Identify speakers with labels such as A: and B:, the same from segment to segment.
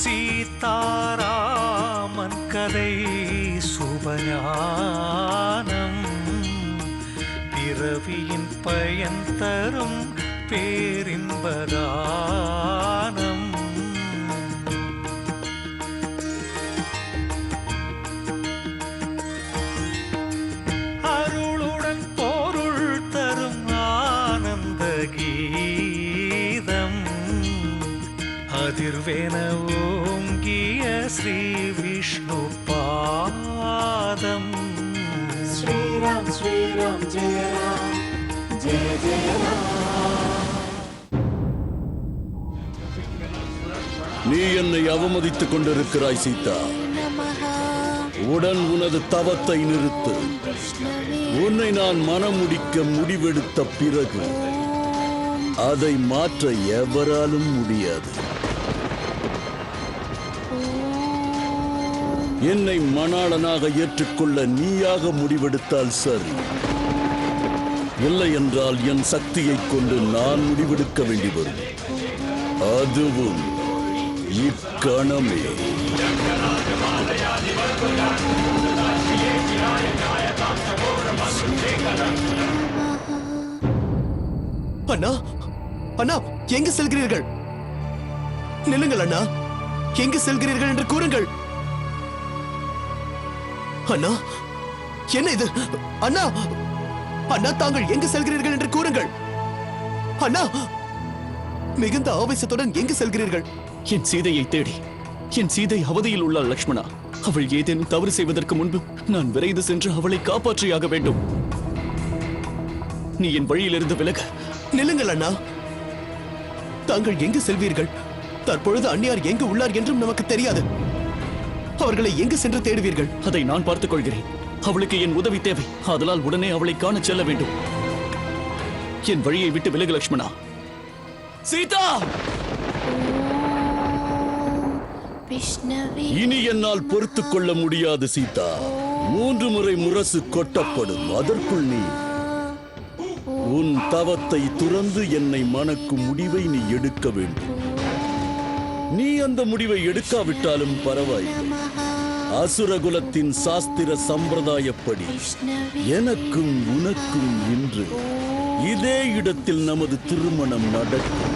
A: சீதாராமன் கதை சுபஞானம் பிறவியின் பயன் தரும் பேரின்பதானம். அருளுடன் பொருள் தரும் ஆனந்த கீதம் அதிர்வேன ஓங்கிய ஸ்ரீ விஷ்ணு பாதம்.
B: ஸ்ரீராம் ஸ்ரீராம் ஜெய ராம் ஜெய ஜெய ராம்.
C: நீ என்னை அவமதித்துக் கொண்டிருக்கிறாய் சீதா. உடன் உனது தவத்தை நிறுத்து. உன்னை நான் மனமுடிக்க முடிவெடுத்த பிறகு அதை மாற்ற எவராலும் முடியாது. என்னை மணாளனாக ஏற்றுக்கொள்ள நீயாக முடிவெடுத்தால் சரி, இல்லை என்றால் என் சக்தியை கொண்டு நான் முடிவெடுக்க வேண்டி வரும். அதுவும் இக்கணமே.
D: அண்ணா, அண்ணா, எங்கு செல்கிறீர்கள்? நில்லுங்கள் அண்ணா, எங்கு செல்கிறீர்கள் என்று கூறுங்கள். அண்ணா, என்ன இது? அண்ணா, அண்ணா, தாங்கள் எங்கு செல்கிறீர்கள் என்று கூறுங்கள். அண்ணா, மிகுந்த ஆவேசத்துடன் எங்கு செல்கிறீர்கள்?
E: என் சீதையை தேடி. என் சீதை அவதியில் உள்ளாள் லக்ஷ்மணா. அவள் ஏதேனும் தவறு செய்வதற்கு முன்பு நான் விரைந்து சென்று அவளை காப்பாற்றியாக வேண்டும். நீ என் வழியிலிருந்து விலக.
D: நில்லுங்கள் அண்ணா, தாங்கள் எங்கு செல்வீர்கள்? தற்பொழுது அந்நியார் எங்கு உள்ளார் என்றும் நமக்கு தெரியாது. அவர்களை எங்கு சென்று தேடுவீர்கள்?
E: அதை நான் பார்த்துக் கொள்கிறேன். அவளுக்கு என் உதவி தேவை. அதனால் உடனே அவளை காண செல்ல வேண்டும். என் வழியை விட்டு விலகு லக்ஷ்மணா. சீதா,
C: இனி என்னால் பொறுத்துக் கொள்ள முடியாது சீதா. 3 முறை முரசு கொட்டப்படும். அதற்குள் நீ உன் தவத்தை துறந்து என்னை மணக்கும் முடிவை நீ எடுக்க வேண்டும். நீ அந்த முடிவை எடுக்காவிட்டாலும் பரவாயில்லை. அசுரகுலத்தின் சாஸ்திர சம்பிரதாயப்படி எனக்கும் உனக்கும் இன்று இதே இடத்தில் நமது திருமணம் நடக்கும்.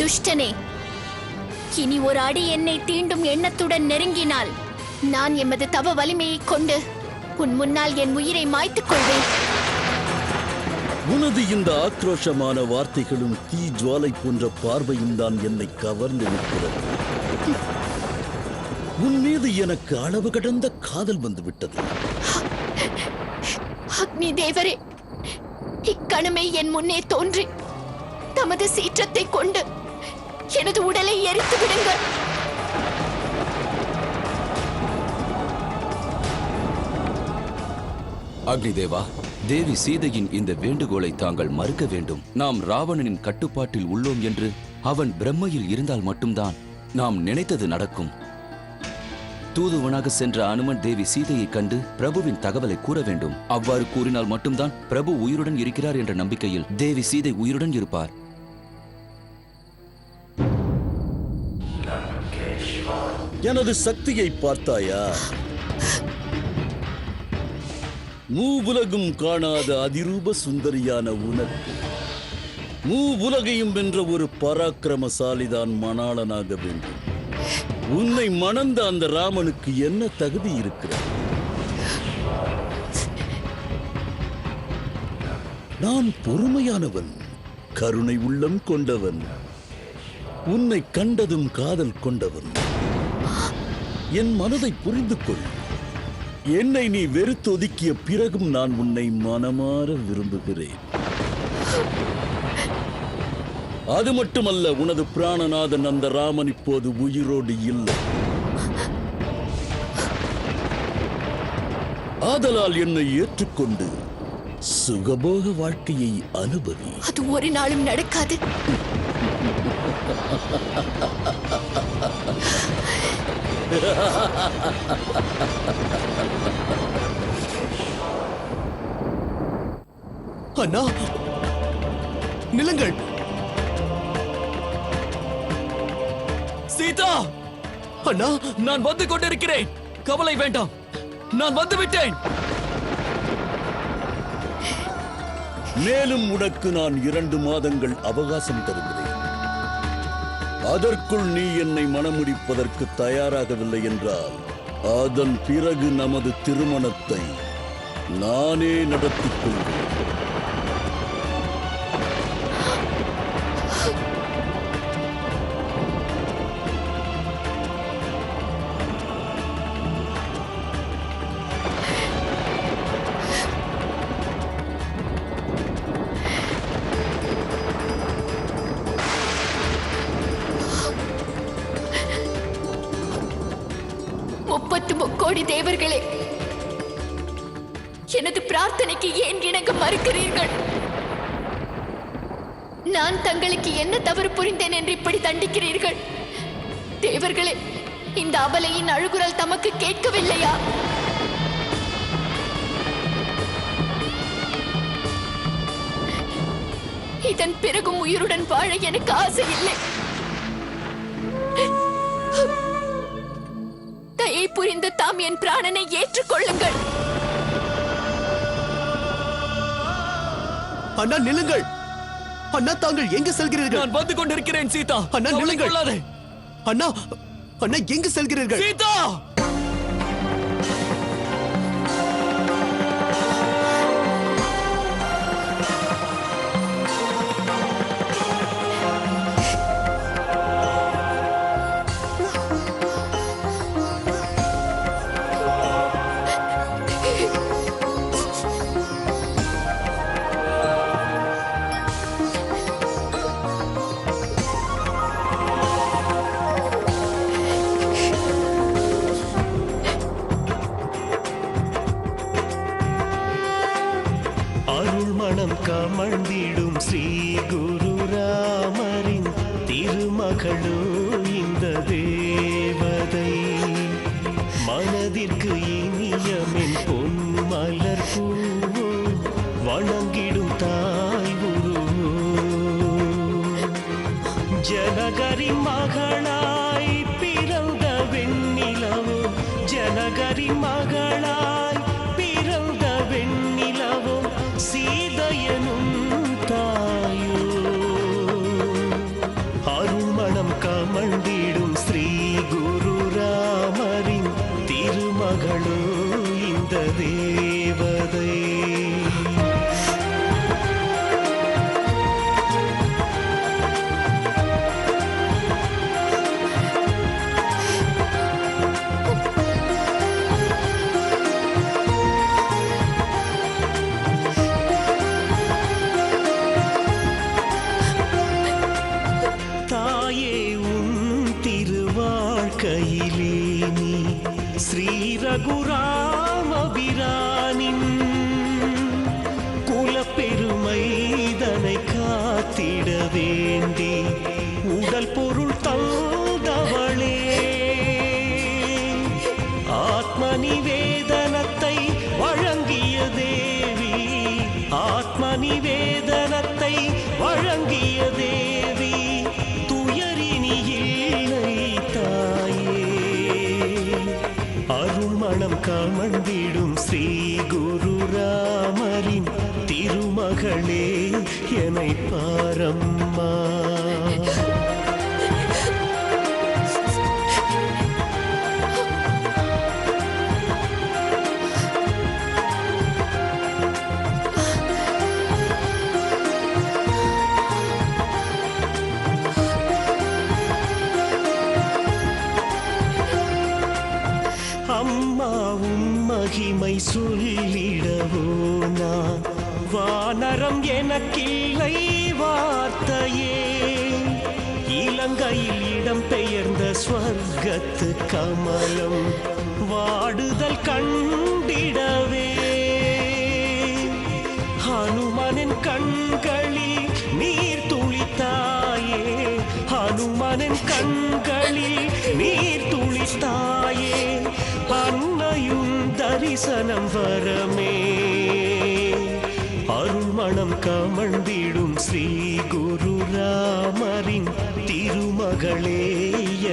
F: துஷ்டனே, இனி ஒரு அடி என்னை தீண்டும் எண்ணத்துடன் நெருங்கினால் நான் எமது தவ வலிமையை கொண்டு உன் முன்னால் என் உயிரை மாய்த்துக் கொள்வேன்.
C: உனது இந்த ஆக்ரோஷமான வார்த்தைகளும் தீ ஜுவாலை போன்ற பார்வையும் தான் என்னை கவர்ந்து நிற்கிறது. உன் மீது எனக்கு அளவு கடந்த காதல் வந்துவிட்டது.
F: அக்னி தேவரே, இக்கணமே என் முன்னே தோன்றி தமது சீற்றத்தை கொண்டு எனது உடலை எரித்து விடுங்கள்.
G: அக்னி தேவா, தேவி சீதையின் இந்த வேண்டுகோளை தாங்கள் மறுக்க வேண்டும். நாம் ராவணனின் கட்டுப்பாட்டில் உள்ளோம் என்று அவன் பிரம்மையில் இருந்தால் மட்டும்தான் நாம் நினைத்தது நடக்கும். தூதுவனாக சென்ற அனுமன் தேவி சீதையை கண்டு பிரபுவின் தகவலை கூற வேண்டும். அவ்வாறு கூறினால் மட்டும்தான் பிரபு உயிருடன் இருக்கிறார் என்ற நம்பிக்கையில் தேவி சீதை உயிருடன் இருப்பார்.
C: எனது சக்தியை பார்த்தாயா? மூவுலகும் காணாத அதிரூப சுந்தரியான உனக்கு மூவுலகையும் வென்ற ஒரு பராக்கிரமசாலிதான் மணாளனாக வேண்டும். உன்னை மணந்த அந்த ராமனுக்கு என்ன தகுதி இருக்கிறது? நான் பொறுமையானவன், கருணை உள்ளம் கொண்டவன், உன்னை கண்டதும் காதல் கொண்டவன். என் மனதை புரிந்து கொள். என்னை நீ வெறுத்தொதுக்கிய பிறகும் நான் உன்னை மனமாற விரும்புகிறேன். அது மட்டுமல்ல, உனது பிராணநாதன் அந்த ராமன் இப்போது உயிரோடு இல்லை. ஆதலால் என்னை ஏற்றுக்கொண்டு சுகபோக வாழ்க்கையை அனுபவி.
F: அது ஒரு நாளும் நடக்காது.
D: அண்ணா, நிலுங்கள்.
E: சீதா,
D: அண்ணா,
E: நான் வந்து கொண்டிருக்கிறேன். கவலை வேண்டாம், நான் வந்து விட்டேன்.
C: மேலும் உனக்கு நான் 2 மாதங்கள் அவகாசம் தருகிறேன். அதற்குள் நீ என்னை மணமுடிப்பதற்கு தயாராகவில்லை என்றால் அதன் பிறகு நமது திருமணத்தை நானே நடத்திக் கொள்வேன்.
F: கோடி தேவர்களே, எனது பிரார்த்தனைக்கு ஏன் இணங்க மறுக்கிறீர்கள்? நான் தங்களுக்கு என்ன தவறு புரிந்தேன் என்று இப்படி தண்டிக்கிறீர்கள்? தேவர்களே, இந்த அபலையின் அழுகுரல் தமக்கு கேட்கவில்லையா? இதன் பிறகும் உயிருடன் வாழ எனக்கு ஆசை இல்லை. தயை புரிந்து தாம் என் பிராணனை ஏற்றுக்கொள்ளுங்கள்.
D: அண்ணா, நில்லுங்கள். அண்ணா, தாங்கள் எங்கு செல்கிறீர்கள்?
E: நான் வந்து கொண்டிருக்கிறேன் சீதா.
D: அண்ணா, நில்லுங்கள். அண்ணா, அண்ணா, எங்கு செல்கிறீர்கள்?
E: சீதா,
A: அருள்மணம் கமழ்ந்திடும் ஸ்ரீ குரு ராமரின் திருமகளோ இந்த தேவதை. மனதிற்கு இனியமின் பொன் மலர் பூவோ, வணங்கிடும் தாய் உருவோ. ஜனகரின் மகளாய் பிறந்த வெண்ணிலவோ, ஜனகரின் மகளாய் பிறந்த வெண்ணிலவோ, சீதையனும் தாயோ. அருள்மணம் கமழ்ந்திடும் ஸ்ரீ குரு ராமரின் திருமகளோ இந்த தேவதை. அருளிய தேவி துயரினி இல்லை தாயே அருள்மணம் கமழ்ந்திடும் ஸ்ரீ குரு ராமரின் திருமகளே என்னை பாரம்மா அம்மாவும் மகிமை சொல்லிடவோ நான் வானரம் எனக்கில்லை வார்த்தையே இலங்கையில் இடம் பெயர்ந்த ஸ்வர்க்கத்து கமலம் வாடுதல் கண்டிடவே ஹனுமனின் கண்களில் நீர் துளித்தாயே ஹனுமனின் கண்களில் நீர் துளித்தாயே அன்னையும் தரிசனம் வரமே அருள்மணம் கமழ்ந்திடும் ஸ்ரீ குரு ராமரின் திருமகளே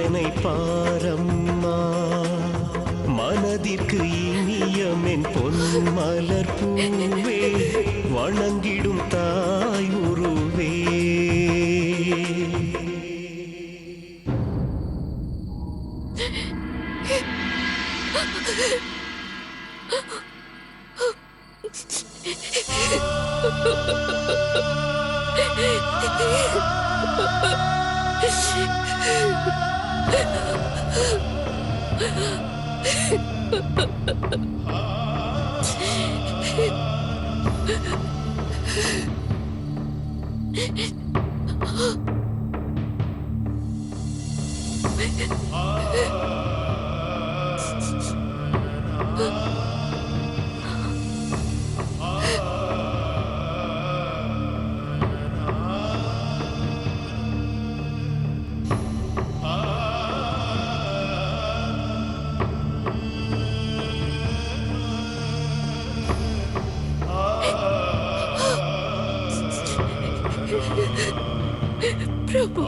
A: என்னை பாரம்மா மனதிற்கு இனியமென் பொன்மலர் பூவே வணங்கிடும் தாய் உருவே
F: பிரபு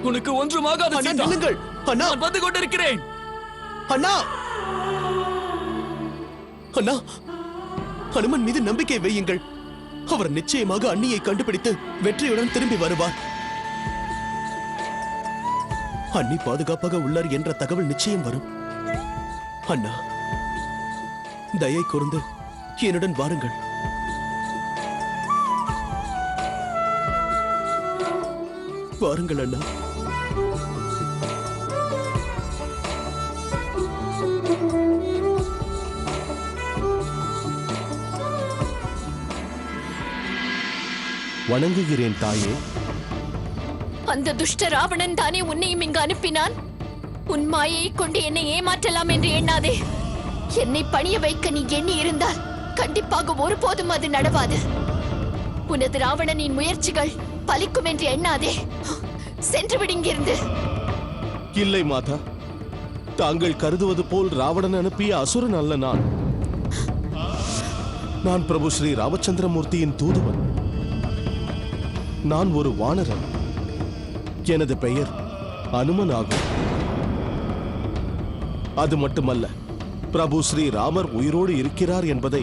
E: உனக்கு ஒன்றுமாகாது
D: அண்ணா
E: சீதா.
D: நில்லுங்கள் அண்ணா
E: நான் வந்து கொண்டிருக்கிறேன்.
D: அண்ணா அண்ணா ஹனுமன் மீது நம்பிக்கை வையுங்கள் அவர் நிச்சயமாக அண்ணியை கண்டுபிடித்து வெற்றியுடன் திரும்பி வருவார் அண்ணி பாதுகாப்பாக உள்ளார் என்ற தகவல் நிச்சயம் வரும் அண்ணா தயை கூர்ந்து என்னுடன் வாருங்கள் வாருங்கள் அண்ணா
A: வணங்குகிறேன் தாயே
F: அந்த துஷ்ட ராவணன் தானே உன்னையும் இங்கு அனுப்பினான் உன் மாயையை கொண்டு என்னை ஏமாற்றலாம் என்று எண்ணாதே என்னை பணிய வைக்க நீ எண்ணி இருந்தால் கண்டிப்பாக ஒருபோதும் அது நடவாது உனது ராவணனின் முயற்சிகள் பலிக்கும் என்று எண்ணாதே சென்று விடுங்கிருந்து
H: இல்லை மாதா தாங்கள் கருதுவது போல் ராவணன் அனுப்பிய அசுரன் அல்ல நான் பிரபு ஸ்ரீ ராமச்சந்திரமூர்த்தியின் தூதுவன் நான் ஒரு வானரன் எனது பெயர் அனுமன் ஆகும் அது மட்டுமல்ல பிரபு ஸ்ரீ ராமர் உயிரோடு இருக்கிறார் என்பதை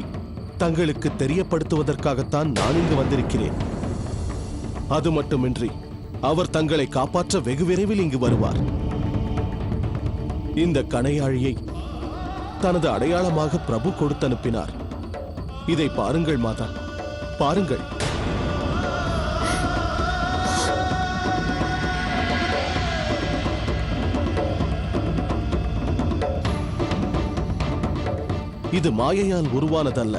H: தங்களுக்கு தெரியப்படுத்துவதற்காகத்தான் நான் இங்கு வந்திருக்கிறேன். அது மட்டுமின்றி அவர் தங்களை காப்பாற்ற வெகு விரைவில் இங்கு வருவார். இந்த கணையாழியை தனது அடையாளமாக பிரபு கொடுத்து அனுப்பினார். இதை பாருங்கள் மாதா, பாருங்கள். இது மாயையால் உருவானதல்ல.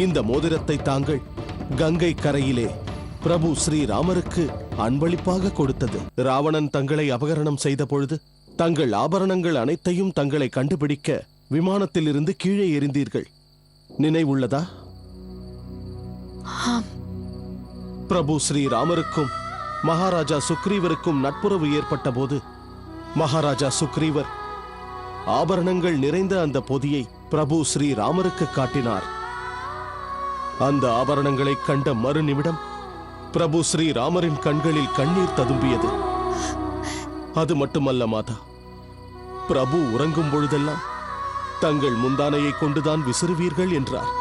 H: இந்த மோதிரத்தை தாங்கள் கங்கை கரையிலே பிரபு ஸ்ரீராமருக்கு அன்பளிப்பாக கொடுத்தது. ராவணன் தங்களை அபகரணம் செய்த பொழுது தங்கள் ஆபரணங்கள் அனைத்தையும் தங்களை கண்டுபிடிக்க விமானத்திலிருந்து கீழே எறிந்தீர்கள். நினைவுள்ளதா? பிரபு ஸ்ரீராமருக்கும் மகாராஜா சுக்ரீவருக்கும் நட்புறவு ஏற்பட்ட போது மகாராஜா சுக்ரீவர் ஆபரணங்கள் நிறைந்த அந்த பொதியை பிரபு ஸ்ரீராமருக்கு காட்டினார். அந்த ஆபரணங்களை கண்ட மறுநிமிடம் பிரபு ஸ்ரீராமரின் கண்களில் கண்ணீர் ததும்பியது. அது மட்டுமல்ல மாதா, பிரபு உறங்கும் பொழுதெல்லாம் தங்கள் முந்தானையை கொண்டுதான் விசிறுவீர்கள் என்றார்.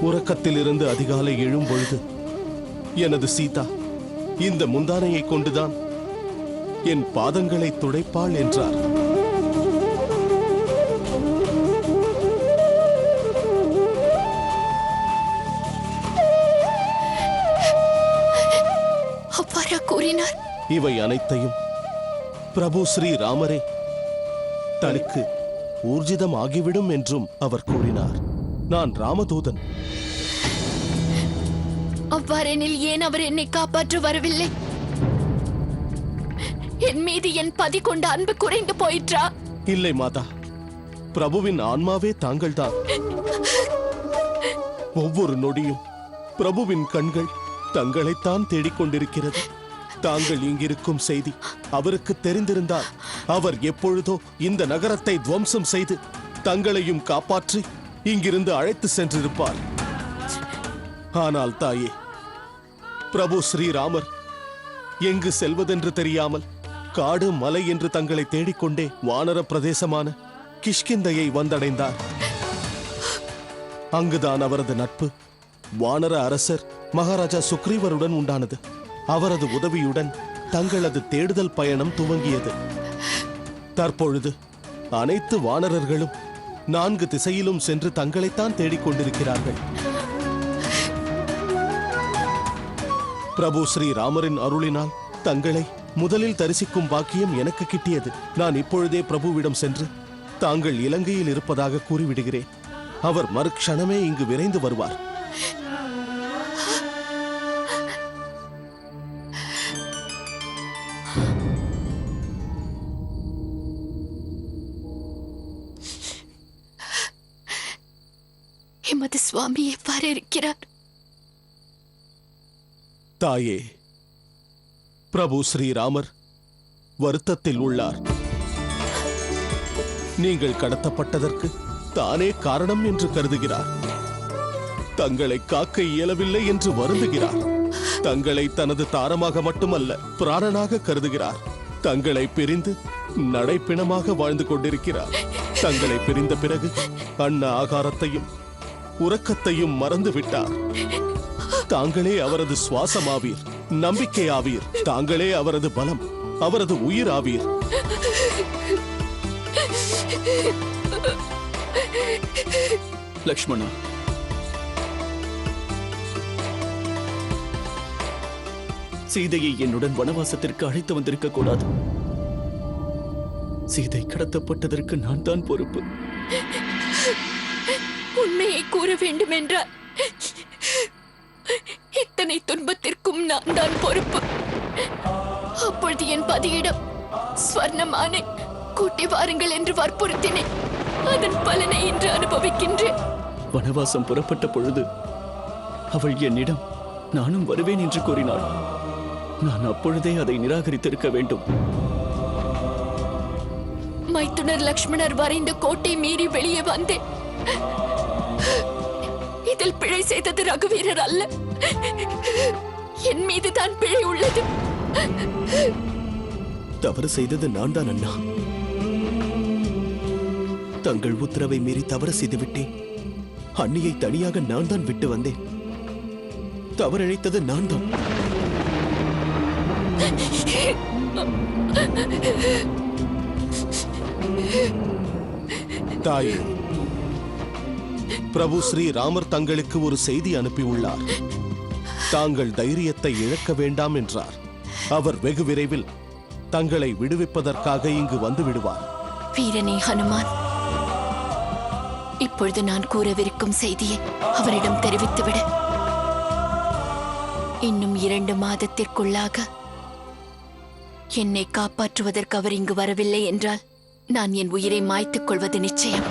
H: உறக்கத்திலிருந்து அதிகாலை எழும் பொழுது எனது சீதா இந்த முந்தானையை கொண்டுதான் என் பாதங்களை துடைப்பாள் என்றார்.
F: அவ்வாறா கூறினார்?
H: இவை அனைத்தையும் பிரபு ஸ்ரீராமரே தனக்கு ஊர்ஜிதம் ஆகிவிடும் என்றும் அவர் கூறினார். நான் ராமதூதன்.
F: அவ்வாறெனில் ஏன் அவர் என்னை காப்பாற்ற வரவில்லை? என் மீது என் பதி கொண்ட அன்பு குறைந்து போயிற்றா?
H: இல்லை மாதா, பிரபுவின் ஆன்மாவே தாங்கள்தான். ஒவ்வொரு நொடியும் பிரபுவின் கண்கள் தங்களைத்தான் தேடிக்கொண்டிருக்கிறது. தாங்கள் இங்கிருக்கும் செய்தி அவருக்கு தெரிந்திருந்தால் அவர் எப்பொழுதோ இந்த நகரத்தை துவம்சம் செய்து தங்களையும் காப்பாற்றி இங்கிருந்து அழைத்து சென்றிருப்பார். ஆனால் தாயே, பிரபு ஸ்ரீராமர் எங்கு செல்வதென்று தெரியாமல் காடு மலை என்று தங்களை தேடிக்கொண்டே வானர பிரதேசமான கிஷ்கிந்தையை வந்தடைந்தார். அங்குதான் அவரது நட்பு வானர அரசர் மகாராஜா சுக்ரீவருடன் உண்டானது. அவரது உதவியுடன் தங்களது தேடுதல் பயணம் துவங்கியது. தற்பொழுது அனைத்து வானரர்களும் 4 திசையிலும் சென்று தங்களைத்தான் தேடிக்கொண்டிருக்கிறார்கள். பிரபு ஸ்ரீராமரின் அருளினால் தங்களை முதலில் தரிசிக்கும் பாக்கியம் எனக்கு கிட்டியது. நான் இப்பொழுதே பிரபுவிடம் சென்று தாங்கள் இலங்கையில் இருப்பதாக கூறிவிடுகிறேன். அவர் மறுக்ஷணமே இங்கு விரைந்து வருவார்.
F: எமது சுவாமி எவ்வாறு இருக்கிறார்?
H: தாயே, பிரபு ஸ்ரீராமர் வருத்தத்தில் உள்ளார். நீங்கள் கடத்தப்பட்டதற்கு தானே காரணம் என்று கருதுகிறார். தங்களை காக்க இயலவில்லை என்று வருந்துகிறார். தங்களை தனது தாரமாக மட்டுமல்ல, பிராணனாக கருதுகிறார். தங்களை பிரிந்து நடைப்பிணமாக வாழ்ந்து கொண்டிருக்கிறார். தங்களை பிரிந்த பிறகு அன்ன ஆகாரத்தையும் உறக்கத்தையும் மறந்து விட்டார். தாங்களே அவரது சுவாசமாவீர், நம்பிக்கையாவீர். தாங்களே அவரது பலம், அவரது உயிர் ஆவீர்.
E: லக்ஷ்மணா, சீதையை என்னுடன் வனவாசத்திற்கு அழைத்து வந்திருக்க கூடாது. சீதை கடத்தப்பட்டதற்கு நான் தான் பொறுப்பு.
F: உண்மையை கூற வேண்டும் என்றால் இத்தனை துன்பத்திற்கும் நான் தான் பொறுப்பு. அப்பொழுது என் பதியிடம் ஸ்வர்ணமானை கூட்டி வாருங்கள் என்று வற்புறுத்தினேன். அதன் பலனை இன்று அனுபவிக்கின்றேன்.
E: வனவாசம் புறப்பட்ட பொழுது அவள் என்னிடம் நானும் வருவேன் என்று கூறினாள். நான் அப்பொழுதே அதை நிராகரித்திருக்க வேண்டும்.
F: மைத்துனர் லக்ஷ்மணர் வரைந்த கோட்டை மீறி வெளியே வந்தேன். இதில் பிழை செய்தது ரகுவீரர் அல்ல, என் மீது தான் பிழை உள்ளது.
D: தவறு செய்தது நான் தான் அண்ணா. தங்கள் உத்தரவை மீறி தவறு செய்துவிட்டேன். அண்ணியை தனியாக நான் தான் விட்டு வந்தேன். தவறிழைத்தது நான் தான்.
H: தாயே, பிரபு ஸ்ரீ ராமர் தங்களுக்கு ஒரு செய்தி அனுப்பியுள்ளார். தாங்கள் தைரியத்தை இழக்க வேண்டாம் என்றார். அவர் வெகு விரைவில் தங்களை விடுவிப்பதற்காக இங்கு வந்து விடுவார்.
F: வீரனே ஹனுமான், இப்பொழுது நான் கூறவிருக்கும் செய்தியை அவரிடம் தெரிவித்துவிடு. இன்னும் 2 மாதத்திற்குள்ளாக என்னை காப்பாற்றுவதற்கு அவர் இங்கு வரவில்லை என்றால் நான் என் உயிரை மாய்த்துக் கொள்வது நிச்சயம்.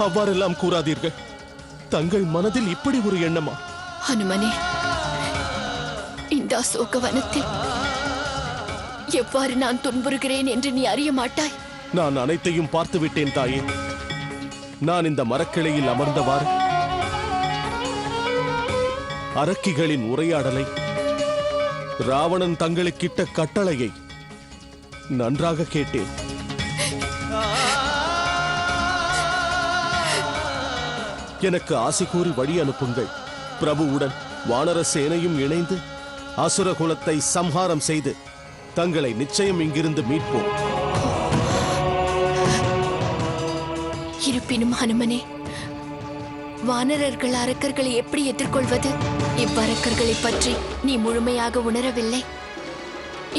H: அவ்வாறெல்லாம் கூறாதீர்கள். தங்கள் மனதில் இப்படி ஒரு எண்ணமா?
F: ஹனுமனே, இந்த அசோகவனத்தில் எவ்வாறு நான் துன்புறுகிறேன் என்று நீ அறிய மாட்டாய்.
H: நான் அனைத்தையும் பார்த்து விட்டேன் தாயே. நான் இந்த மரக்கிளையில் அமர்ந்தவாறு அரக்கிகளின் உரையாடலை, ராவணன் தங்களுக்கிட்ட கட்டளையை நன்றாக கேட்டேன். எனக்கு ஆசி கூறி வழி அனுப்புங்கள். பிரபுவுடன் வானர சேனையும் இணைந்து அசுர குலத்தை சம்ஹாரம் செய்து தங்களை நிச்சயம் இங்கிருந்து மீட்போம்.
F: இருப்பினும் ஹனுமனே, வானரர்கள் அரக்கர்களை எப்படி எதிர்கொள்வது? இவ்வரக்கர்களை பற்றி நீ முழுமையாக உணரவில்லை.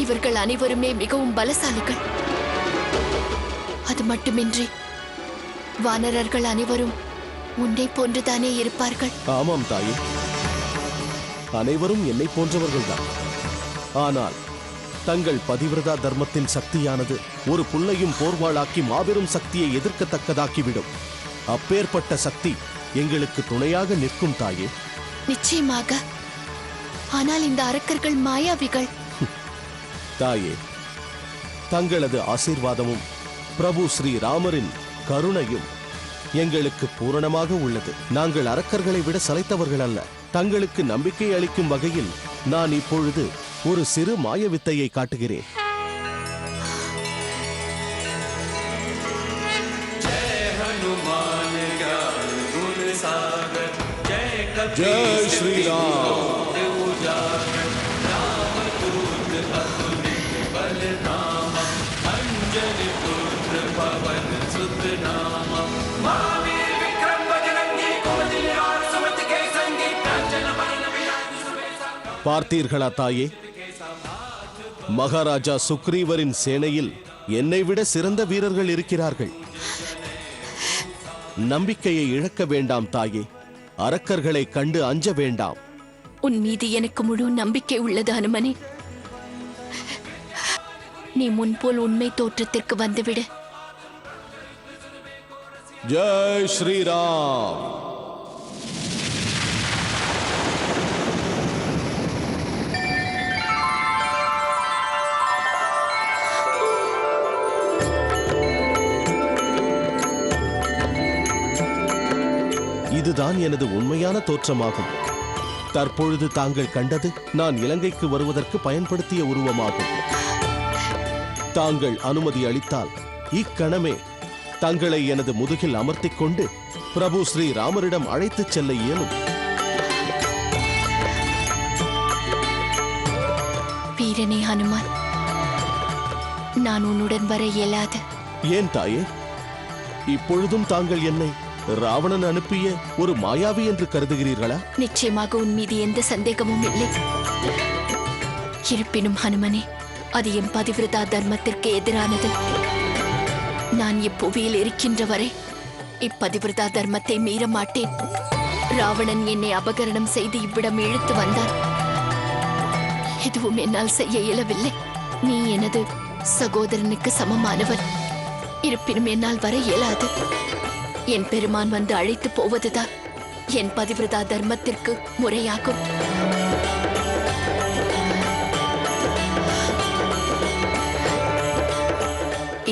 F: இவர்கள் அனைவருமே மிகவும் பலசாலிகள். அது மட்டுமின்றி வானரர்கள் அனைவரும் உன்னை போன்றுதானே இருப்பார்கள்.
H: ஆமாம் தாயே, அனைவரும் என்னை போன்றவர்கள்தான். ஆனால் தங்கள் பதிவிரதா தர்மத்தின் சக்தியானது ஒரு புல்லையும் போர்வாளாக்கி மாபெரும் சக்தியை எதிர்க்கத்தக்கதாக்கிவிடும். அப்பேற்பட்ட சக்தி எங்களுக்கு துணையாக நிற்கும் தாயே.
F: நிச்சயமாக. ஆனால் இந்த அரக்கர்கள் மாயாவிகள்.
H: தாயே, தங்களது ஆசீர்வாதமும் பிரபு ஸ்ரீ ராமரின் கருணையும் எங்களுக்கு பூரணமாக உள்ளது. நாங்கள் அரக்கர்களை விட சளைத்தவர்கள் அல்ல. தங்களுக்கு நம்பிக்கை அளிக்கும் வகையில் நான் இப்பொழுது ஒரு சிறு மாய வித்தையை காட்டுகிறேன். ஜெய் ஸ்ரீராம். பார்த்தீர்களா தாயே, மகாராஜா சுக்ரீவரின் சேனையில் என்னை விட சிறந்த வீரர்கள் இருக்கிறார்கள். நம்பிக்கையை இழக்க வேண்டாம் தாயே. அரக்கர்களை கண்டு அஞ்ச வேண்டாம்.
F: உன் மீது எனக்கு முழு நம்பிக்கை உள்ளது ஹனுமனே. நீ முன்போல் உண்மை தோற்றத்திற்கு வந்துவிடு.
H: ஜெய் ஸ்ரீராம். இதுதான் எனது உண்மையான தோற்றமாகும். தற்பொழுது தாங்கள் கண்டது நான் இலங்கைக்கு வருவதற்கு பயன்படுத்திய உருவமாகும். தாங்கள் அனுமதி அளித்தால் இக்கணமே தங்களை எனது முதுகில் அமர்த்திக் கொண்டு பிரபு ஸ்ரீ ராமரிடம் அழைத்துச் செல்ல இயலும்.
F: வீரனே ஹனுமான், நான் உன்னுடன் வர இயலாது.
H: ஏன் தாயே? இப்பொழுதும் தாங்கள் என்னை ராவணன் அனுப்பிய ஒரு மாயாவி என்று கருதுகிறீர்களா?
F: நிச்சயமாக உன் மீது எந்த சந்தேகமும் இல்லை. இருப்பினும் ஹனுமனே, அது என் பதிவிரதா தர்மத்திற்கு எதிரானது. நான் இப்புவியில் இருக்கின்ற வரை இப்பதிவிரதா தர்மத்தை மீற மாட்டேன். ராவணன் என்னை அபகரணம் செய்து இவ்விடம் இழுத்து வந்தான். எதுவும் என்னால் செய்ய இயலவில்லை. நீ எனது சகோதரனுக்கு சமமானவன். இருப்பினும் என்னால் வர இயலாது. என் பெருமான் வந்து அழைத்து போவதுதான் என் பதிவிரதா தர்மத்திற்கு முறையாகும்.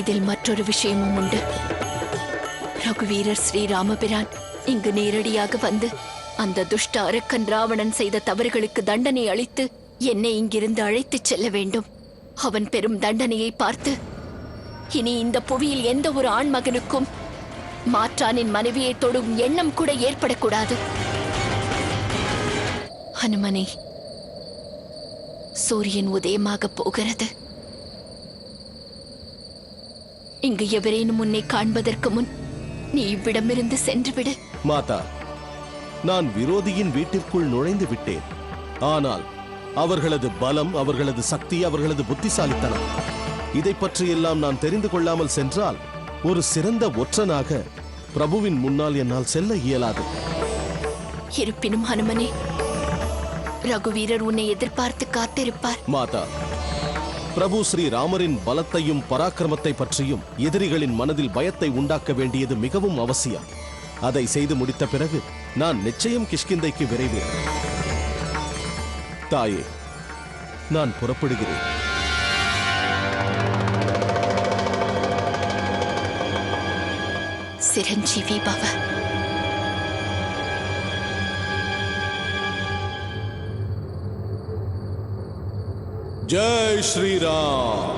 F: இதில் மற்றொரு விஷயமும் உண்டு. ரகுவீரர் ஸ்ரீராமபிரான் இங்கு நேரடியாக வந்து அந்த துஷ்ட அரக்கன் ராவணன் செய்த தவறுகளுக்கு தண்டனை அளித்து என்னை இங்கிருந்து அழைத்துச் செல்ல வேண்டும். அவன் பெரும் தண்டனையை பார்த்து இனி இந்த புவியில் எந்த ஒரு ஆண் மகனுக்கும் மாற்றானின் மனைவியை தொடும் எண்ணம் கூட ஏற்படக்கூடாது. ஹனுமனே, சூரியன் உதயமாக போகிறது. இங்கு எவரேனும் உன்னை காண்பதற்கு முன் நீ இவ்விடமிருந்து சென்று விடு.
H: மாதா, நான் விரோதியின் வீட்டிற்குள் நுழைந்து விட்டேன். ஆனால் அவர்களது பலம், அவர்களது சக்தி, அவர்களது புத்திசாலித்தனம் இதை பற்றியெல்லாம் நான் தெரிந்து கொள்ளாமல் சென்றால் ஒரு சிறந்த ஒற்றனாக பிரபுவின் முன்னால் என்னால் செல்ல இயலாது.
F: இருப்பினும் ஹனுமனே, ரகுவீரர் உன்னை எதிர்பார்த்து காத்திருப்பார்.
H: மாதா, பிரபு ஸ்ரீ ராமரின் பலத்தையும் பராக்கிரமத்தை பற்றியும் எதிரிகளின் மனதில் பயத்தை உண்டாக்க வேண்டியது மிகவும் அவசியம். அதை செய்து முடித்த பிறகு நான் நிச்சயம் கிஷ்கிந்தைக்கு விரைவேன். தாயே, நான் புறப்படுகிறேன்.
F: சிரஞ்சீவி பவ.
H: ஜெய் ஸ்ரீராம்.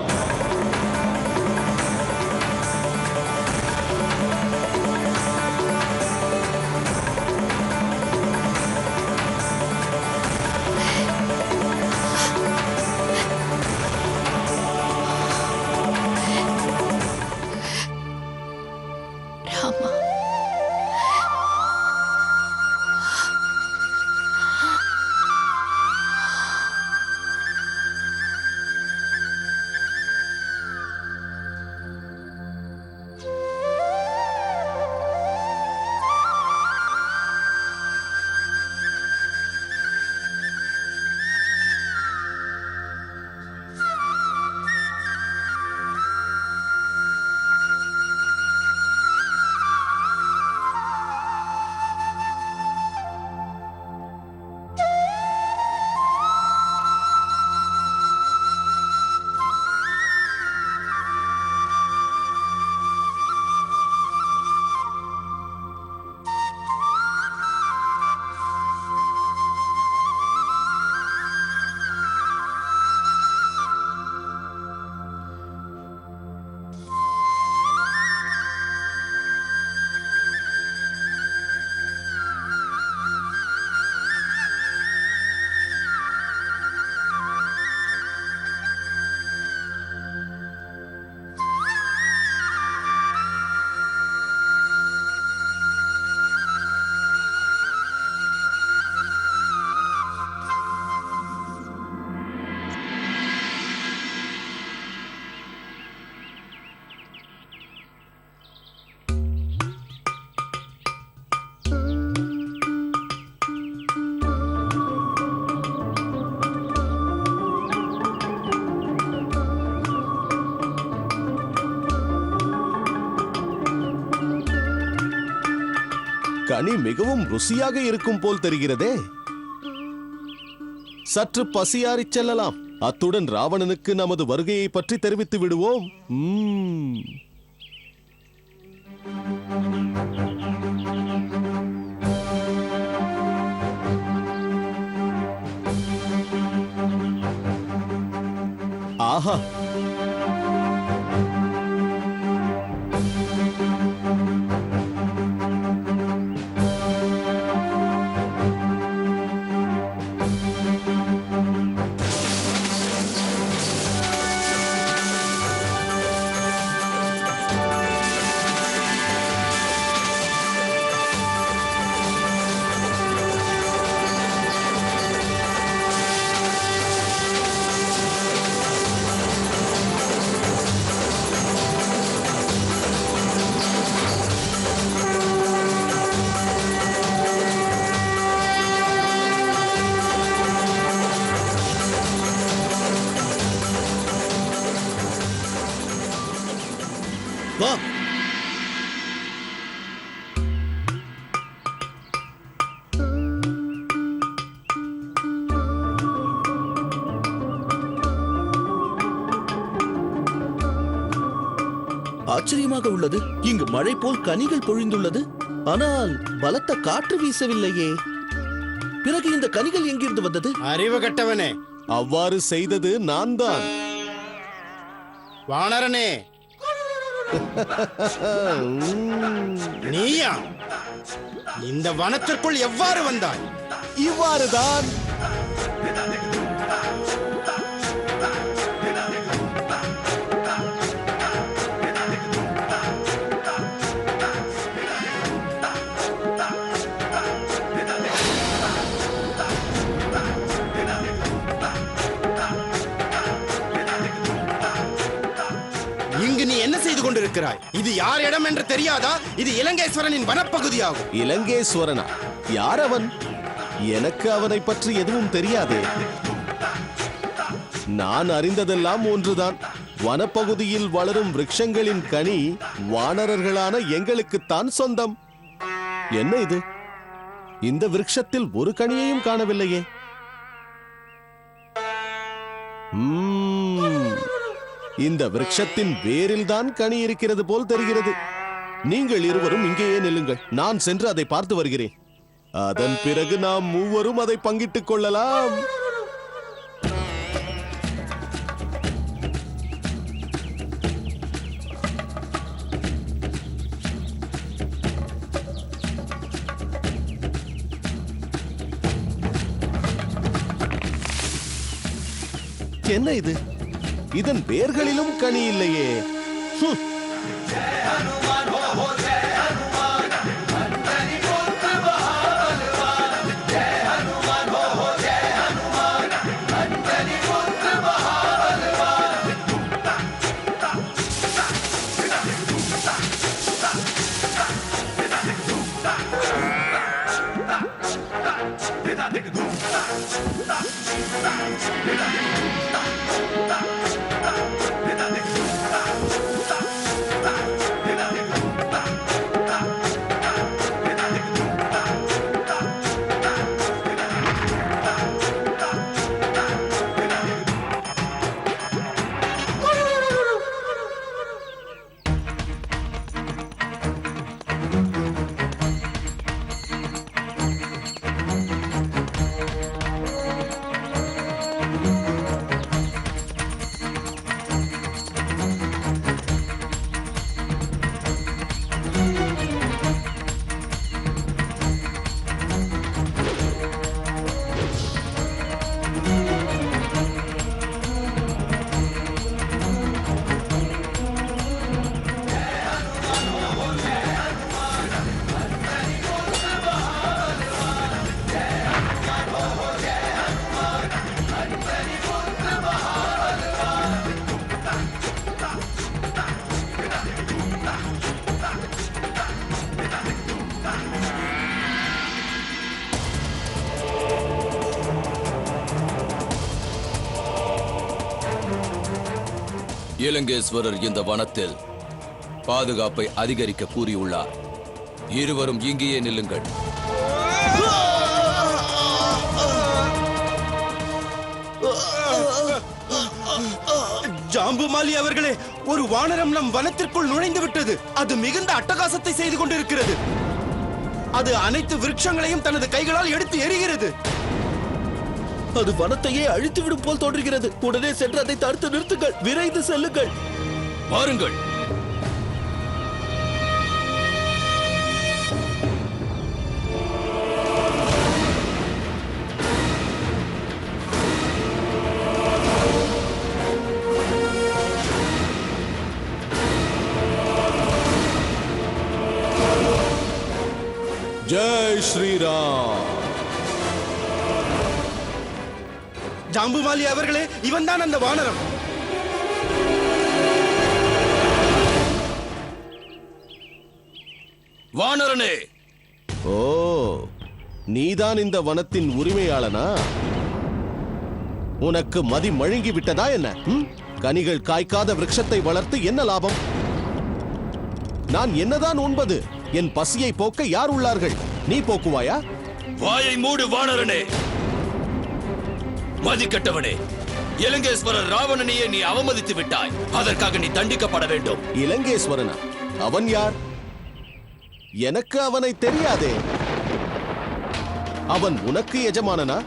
F: ராமா,
H: கனி மிகவும் ருசியாக இருக்கும் போல் தெரிகிறதே. சற்று பசியாறிச் செல்லலாம். அத்துடன் ராவணனுக்கு நமது வருகையை பற்றி தெரிவித்து விடுவோம். ஆஹா,
C: வா. ஆச்சரியமாக உள்ளது. இங்கு மழை போல் கனிகள் பொழிந்துள்ளது. ஆனால் பலத்த காற்று வீசவில்லையே. பிறகு இந்த கனிகள் எங்கிருந்து வந்தது?
I: அறிவு கட்டவனே,
H: அவ்வாறு செய்தது நான் தான்.
I: வானரனே, நீயா இந்த வனத்திற்குள் எவ்வாறு வந்தாய்?
H: இவ்வாறுதான்.
I: இங்கு நீ என்ன செய்து கொண்டிருக்கிறாய்? இது யார் இடம் என்று தெரியாதா? இது இலங்கேஸ்வரனின் வனப்பகுதியாகும்.
H: இலங்கேஸ்வரனா? யார் அவன்? எனக்கு அவனை பற்றி எதுவும் தெரியாதே. நான் அறிந்ததெல்லாம் ஒன்றுதான். வனப்பகுதியில் வளரும் விருட்சங்களின் கனி வானரர்களான எங்களுக்குத்தான் சொந்தம். என்ன இது? இந்த விருட்சத்தில் ஒரு கனியையும் காணவில்லையே. இந்த விருட்சத்தின் வேரில்தான் கனி இருக்கிறது போல் தெரிகிறது. நீங்கள் இருவரும் இங்கேயே நில்லுங்கள். நான் சென்று அதை பார்த்து வருகிறேன். அதன் பிறகு நாம் மூவரும் அதை பங்கிட்டுக் கொள்ளலாம். என்ன இது? இதன் வேர்களிலும் கனி இல்லையே.
G: இலங்கேஸ்வரர் இந்த வனத்தில் பாதுகாப்பை அதிகரிக்க கூறியுள்ளார். இருவரும் இங்கேயே நில்லுங்கள்.
I: ஜாம்புமாலி அவர்களே, ஒரு வானரம் நம் வனத்திற்குள் நுழைந்து விட்டது. அது மிகுந்த அட்டகாசத்தை செய்து கொண்டிருக்கிறது. அது அனைத்து விருட்சங்களையும் தனது கைகளால் எடுத்து எறிகிறது.
C: அது வனத்தையே அழித்து விடும் போல் தோன்றுகிறது. உடனே சென்று அதை தடுத்து நிறுத்துங்கள். விரைந்து செல்லுங்கள்.
G: வாருங்கள்.
H: ஜெய் ஸ்ரீராம்.
I: ஜாம்புமாலி அவர்களே, இவன் தான் அந்த வானரம்.
G: வானரனே!
H: ஓ, நீதான் இந்த வனத்தின் உரிமையாளனா? உனக்கு மதி மழுங்கி விட்டதா என்ன? கனிகள் காய்க்காத விருட்சத்தை வளர்த்து என்ன லாபம்? நான் என்னதான் உண்பது? என் பசியை போக்க யார் உள்ளார்கள்? நீ போக்குவாயா?
G: வாயை மூடு வானரனே! மதிக்கட்டவனே! இலங்கேஸ்வரர் ராவணனையே நீ அவமதித்து விட்டாய். அதற்காக நீ தண்டிக்கப்பட வேண்டும்.
H: இலங்கேஸ்வரனா? அவன் யார்? எனக்கு அவனை தெரியாதே. அவன் உனக்கு எஜமானனா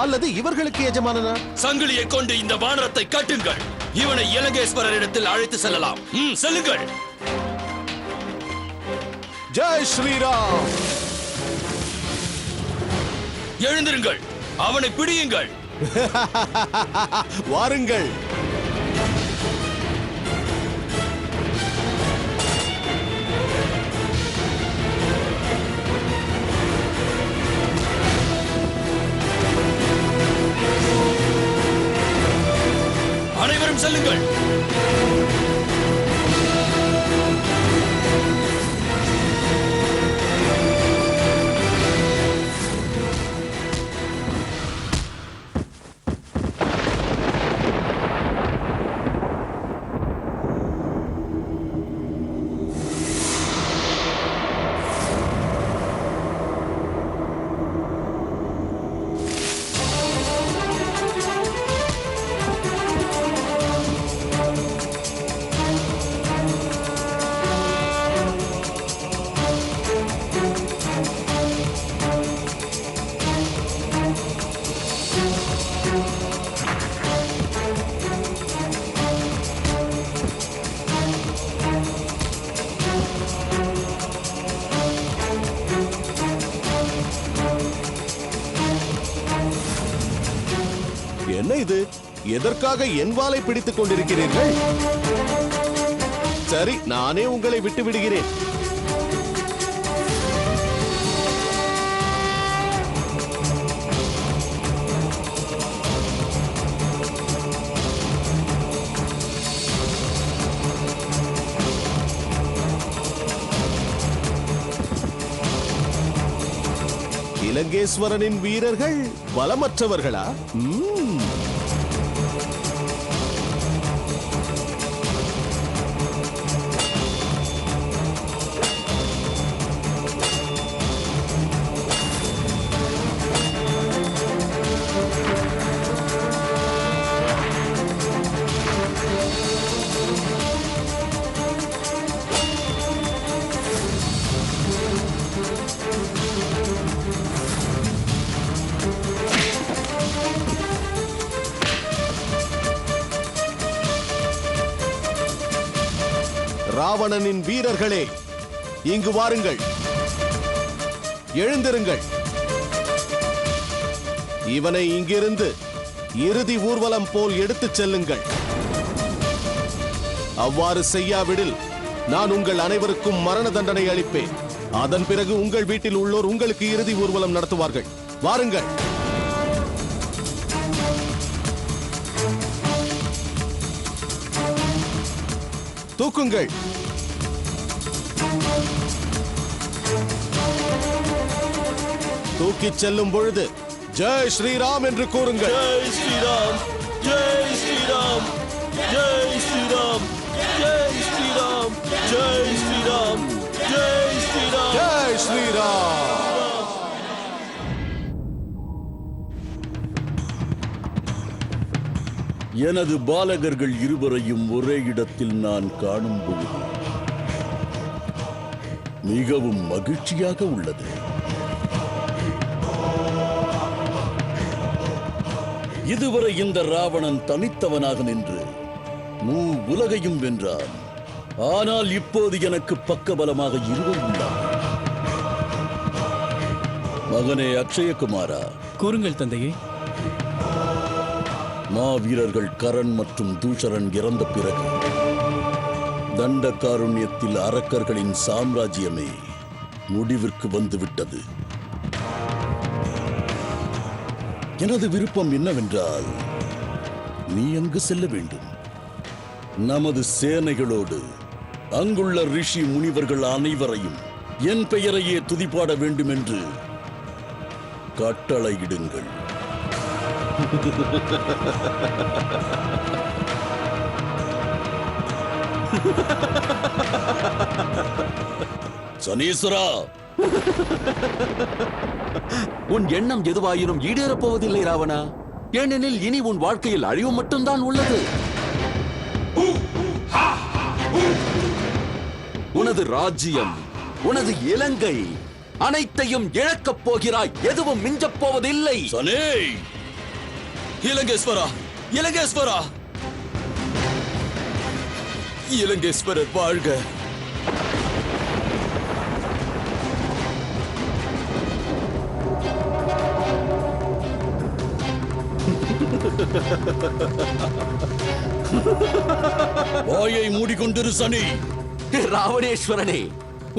H: அல்லது இவர்களுக்கு எஜமானனா?
G: சங்கிலியை கொண்டு இந்த வானரத்தை கட்டுங்கள். இவனை இலங்கேஸ்வரரிடத்தில் அழைத்து செல்லலாம். செல்லுங்கள்.
H: ஜெய் ஸ்ரீராம்.
G: எழுந்திருங்கள். அவனை பிடியுங்கள்.
H: வாருங்கள்.
G: அனைவரும் செல்லுங்கள்.
H: என்ன இது? எதற்காக என் வாளை பிடித்துக் கொண்டிருக்கிறீர்கள்? சரி, நானே உங்களை விட்டு விடுகிறேன். இலங்கேஸ்வரனின் வீரர்கள் பலமற்றவர்களா? ராவணனின் வீரர்களே, இங்கு வாருங்கள். எழுந்திருங்கள். இவனை இங்கிருந்து இறுதி ஊர்வலம் போல் எடுத்துச் செல்லுங்கள். அவ்வாறு செய்யாவிடில் நான் உங்கள் அனைவருக்கும் மரண தண்டனை அளிப்பேன். அதன் பிறகு உங்கள் வீட்டில் உள்ளோர் உங்களுக்கு இறுதி ஊர்வலம் நடத்துவார்கள். வாருங்கள். தூக்குங்கள். தூக்கிச் செல்லும் பொழுது ஜெய் ஸ்ரீராம் என்று கூறுங்கள்.
C: ஜெய் ஸ்ரீராம், ஜெய் ஸ்ரீராம், ஜெய் ஸ்ரீராம், ஜெய் ஸ்ரீராம், ஜெய் ஸ்ரீராம், ஜெய் ஸ்ரீராம்,
H: ஜெய் ஸ்ரீராம்.
J: எனது பாலகர்கள் இருவரையும் ஒரே இடத்தில் நான் காணும்போது மிகவும் மகிழ்ச்சியாக உள்ளது. இதுவரை இந்த ராவணன் தனித்தவனாக நின்று உலகையும் வென்றான். ஆனால் இப்போது எனக்கு பக்கபலமாக இருவர் உள்ளார். மகனே அக்ஷயகுமாரா,
E: கூறுங்கள் தந்தையே.
J: மாவீரர்கள் கரண் மற்றும் தூஷரன் இறந்த பிறகு தண்டகாருண்யத்தில் அரக்கர்களின் சாம்ராஜ்யமே முடிவிற்கு வந்துவிட்டது. எனது விருப்பம் என்னவென்றால், நீ அங்கு செல்ல வேண்டும். நமது சேனைகளோடு அங்குள்ள ரிஷி முனிவர்கள் அனைவரையும் என் பெயரையே துதிப்பாட வேண்டும் என்று கட்டளையிடுங்கள். சனீஸ்வரா,
G: உன் எண்ணம் எதுவாயினும் ஈடேறப் போவதில்லை ராவணா. ஏனெனில் இனி உன் வாழ்க்கையில் அழிவு மட்டும்தான் உள்ளது. உனது ராஜ்யம், உனது இலங்கை அனைத்தையும் இழக்கப் போகிறாய். எதுவும் மிஞ்சப் போவதில்லை.
E: சனே! இலங்கேஸ்வரா, இலங்கேஸ்வரா, இலங்கேஸ்வரர் வாழ்க. வாயை மூடிக்கொண்டிரு சனி.
G: ராவணேஸ்வரனே,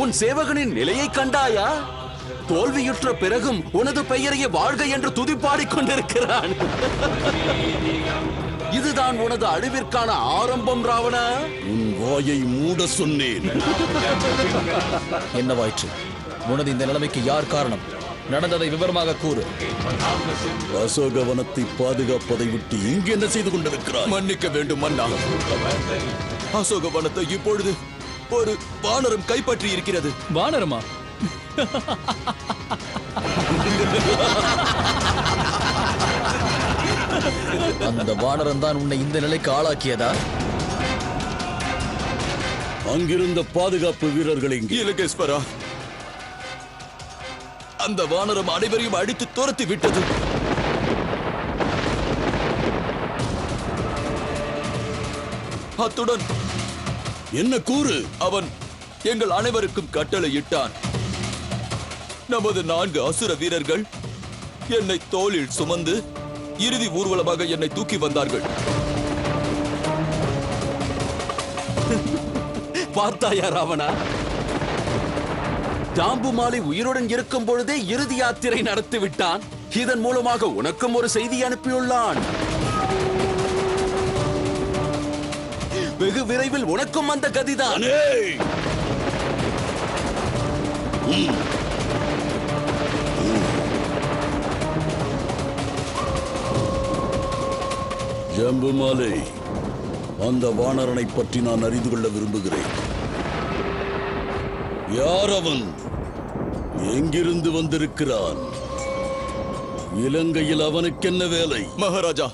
G: உன் சேவகனின் நிலையை கண்டாயா? தோல்வியுற்ற பிறகும் உனது பெயரையே வாழ்க என்று துதிப்பாடிக் கொண்டிருக்கிறான். இதுதான் உனது அழிவிற்கான ஆரம்பம் ராவணா.
J: உன் வாயை மூட சொன்னேன்.
E: என்னவாயிற்று? உனது இந்த நிலைமைக்கு யார் காரணம்? நடந்ததை விவரமாக கூறு.
J: அசோகவனத்தை பாதுகாப்பதை விட்டு இங்கு என்ன செய்து கொண்டிருக்கிறாய்?
E: மன்னிக்க வேண்டும் மன்னா. அசோகவனத்தை இப்பொழுது ஒரு வானரம் கைப்பற்றி இருக்கிறது. வானரமா? அந்த வானரம் தான் உன்னை இந்த நிலைக்கு ஆளாக்கியதா?
J: அங்கிருந்த பாதுகாப்பு வீரர்களை
E: இலங்கேஸ்வரா, அந்த வானரம் அனைவரையும் அடித்து துரத்தி விட்டது. அத்துடன்
J: என்ன கூறு?
E: அவன் எங்கள் அனைவருக்கும் கட்டளையிட்டான். நமது 4 அசுர வீரர்கள் என்னை தோளில் சுமந்து இறுதி ஊர்வலமாக என்னை தூக்கி வந்தார்கள்.
G: பார்த்தாயா ராவணா? ஜாம்புமாலை உயிருடன் இருக்கும் பொழுதே இறுதி யாத்திரை நடத்தி விட்டான். இதன் மூலமாக உனக்கும் ஒரு செய்தி அனுப்பியுள்ளான். வெகு விரைவில் உனக்கும் அந்த கதிதான்.
J: ஜம்புமாலை, அந்த வானரனை பற்றி நான் அறிந்து கொள்ள விரும்புகிறேன். யார் அவன்? எங்கிருந்து வந்திருக்கிறான்? இலங்கையில் அவனுக்கு என்ன வேலை?
E: மகாராஜா,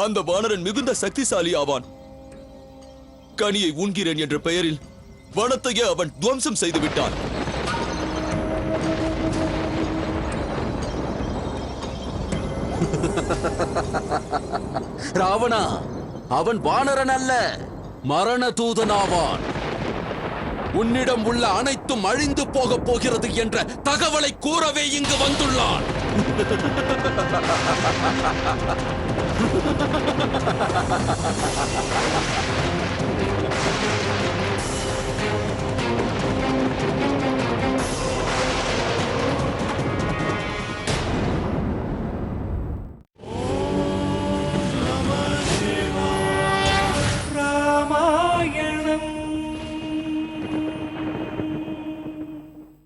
E: அந்த வானரன் மிகுந்த சக்திசாலி ஆவான். கனியை உண்கிறேன் என்ற பெயரில் வனத்தையே அவன் துவம்சம் செய்து விட்டான்.
G: ராவணா, அவன் வானரன் அல்ல, மரண தூதனாவான். உன்னிடம் உள்ள அனைத்தும் அழிந்து போக போகிறது என்ற தகவலை கூறவே இங்கு வந்துள்ளான்.